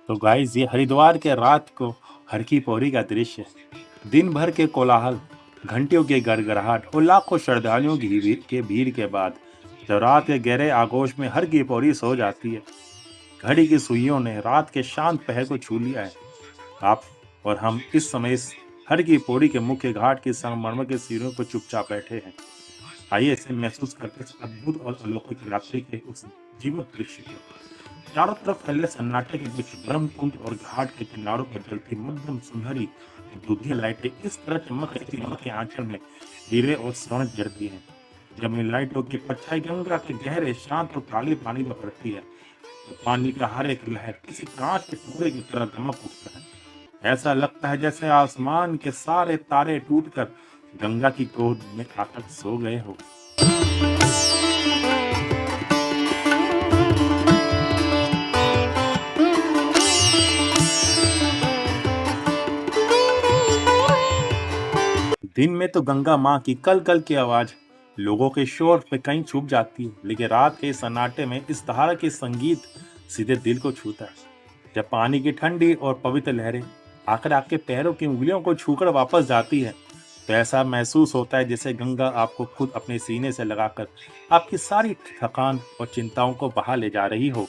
तो गाइस, ये हरिद्वार के रात को हर की पौड़ी का दृश्य है। दिन भर के कोलाहल, घंटियों के गड़गड़ाहट और लाखों श्रद्धालुओं की भीड़ के बाद जब रात के गहरे आगोश में हर की पौड़ी सो जाती है, घड़ी की सुइयों ने रात के शांत पहर को छू लिया है। आप और हम इस समय इस हर की पौड़ी के मुख्य घाट की संगमरमर के सीढ़ियों पर चुपचाप बैठे हैं। आइए इसे महसूस करते इस अद्भुत और अलौकिक रात्रि के उस जीवंत दृश्य को। चारों तरफ फैले सन्नाटे के बीच ब्रह्मकुंड और घाट के किनारों पर जलती मध्यम सुनहरी दूधिया लाइटें इस तरह चमक रही थी कि आंचल में हीरे और स्वर्ण जड़ती हैं। जब इन लाइटों की परछाई गंगा के गहरे शांत और काले पानी में पड़ती है तो पानी का हर एक लहर किसी कांच के टुकड़े की तरह दमक उठता है। ऐसा लगता है जैसे आसमान के सारे तारे टूटकर गंगा की गोद में आकर सो गए हो। दिन में तो गंगा माँ की कल कल की आवाज लोगों के शोर पे कहीं छुप जाती है, लेकिन रात के सन्नाटे में इस धारा के संगीत सीधे दिल को छूता है। जब पानी की ठंडी और पवित्र लहरें आकर आपके पैरों की उंगलियों को छूकर वापस जाती है तो ऐसा महसूस होता है जैसे गंगा आपको खुद अपने सीने से लगाकर आपकी सारी थकान और चिंताओं को बहा ले जा रही हो।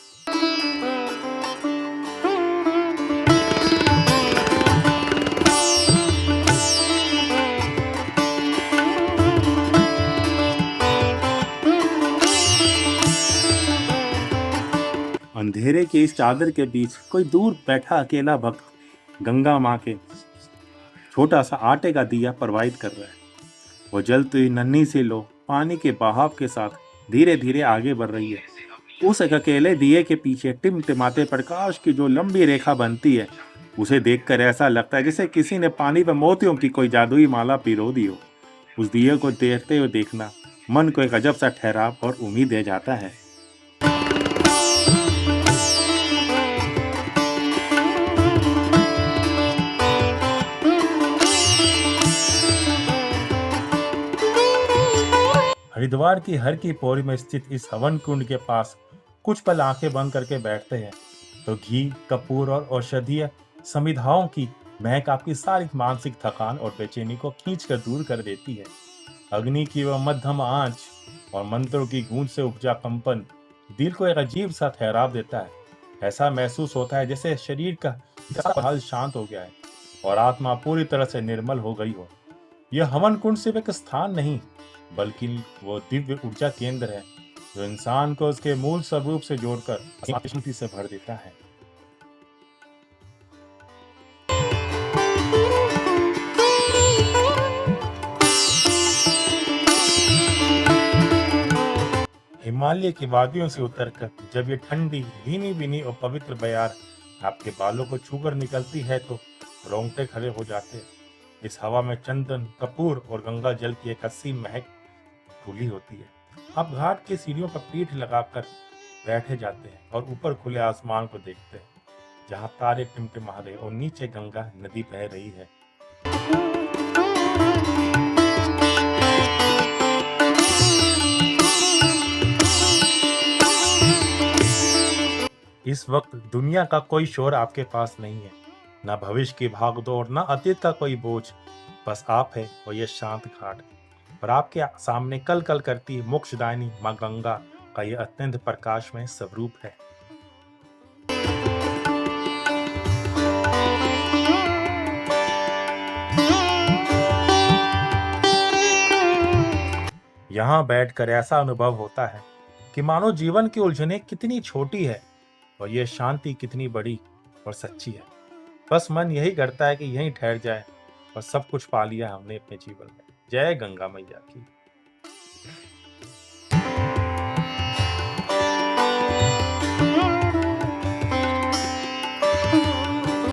अंधेरे के इस चादर के बीच कोई दूर बैठा अकेला भक्त गंगा माँ के छोटा सा आटे का दिया प्रवाहित कर रहा है। वो जलती हुई नन्ही सी लो पानी के बहाव के साथ धीरे धीरे आगे बढ़ रही है। उस एक अकेले दिए के पीछे टिमटिमाते प्रकाश की जो लंबी रेखा बनती है, उसे देखकर ऐसा लगता है जैसे किसी ने पानी पर मोतियों की कोई जादुई माला पिरो दी हो। उस दिए को देखते हुए देखना मन को एक अजब सा ठहराव और उम्मीद दे जाता है। हरिद्वार की हर की पौड़ी में स्थित इस हवन कुंड के पास कुछ पल आंखें बंद करके बैठते हैं तो घी, कपूर और औषधीय समिधाओं की महक आपकी सारी मानसिक थकान और बेचैनी को खींचकर दूर कर देती है। अग्नि की वह मध्यम आंच और मंत्रों की गूंज से उपजा कंपन दिल को एक अजीब सा ठहराव देता है। ऐसा महसूस होता है जैसे शरीर का हाल शांत हो गया है और आत्मा पूरी तरह से निर्मल हो गई हो। यह हवन कुंड सिर्फ एक स्थान नहीं बल्कि वो दिव्य ऊर्जा केंद्र है जो इंसान को उसके मूल स्वरूप से जोड़कर शांति से भर देता है। हिमालय की वादियों से उतरकर जब ये ठंडी भीनी भीनी और पवित्र बयार आपके बालों को छूकर निकलती है तो रोंगटे खड़े हो जाते हैं। इस हवा में चंदन, कपूर और गंगा जल की एक असीम महक फूली होती है। आप घाट के सीढ़ियों पर पीठ लगाकर बैठे जाते हैं और ऊपर खुले आसमान को देखते हैं जहां तारे टिमटिमा रहे और नीचे गंगा नदी बह रही है। इस वक्त दुनिया का कोई शोर आपके पास नहीं है, ना भविष्य की भागदौड़, ना अतीत का कोई बोझ। बस आप है और ये शांत घाट और आपके सामने कल कल करती मोक्षदायिनी माँ गंगा का ये अत्यंत प्रकाशमय स्वरूप है। यहाँ बैठकर ऐसा अनुभव होता है कि मानो जीवन की उलझनें कितनी छोटी है और ये शांति कितनी बड़ी और सच्ची है। बस मन यही करता है कि यहीं ठहर जाए और सब कुछ पा लिया हमने अपने जीवन में। जय गंगा मैया की।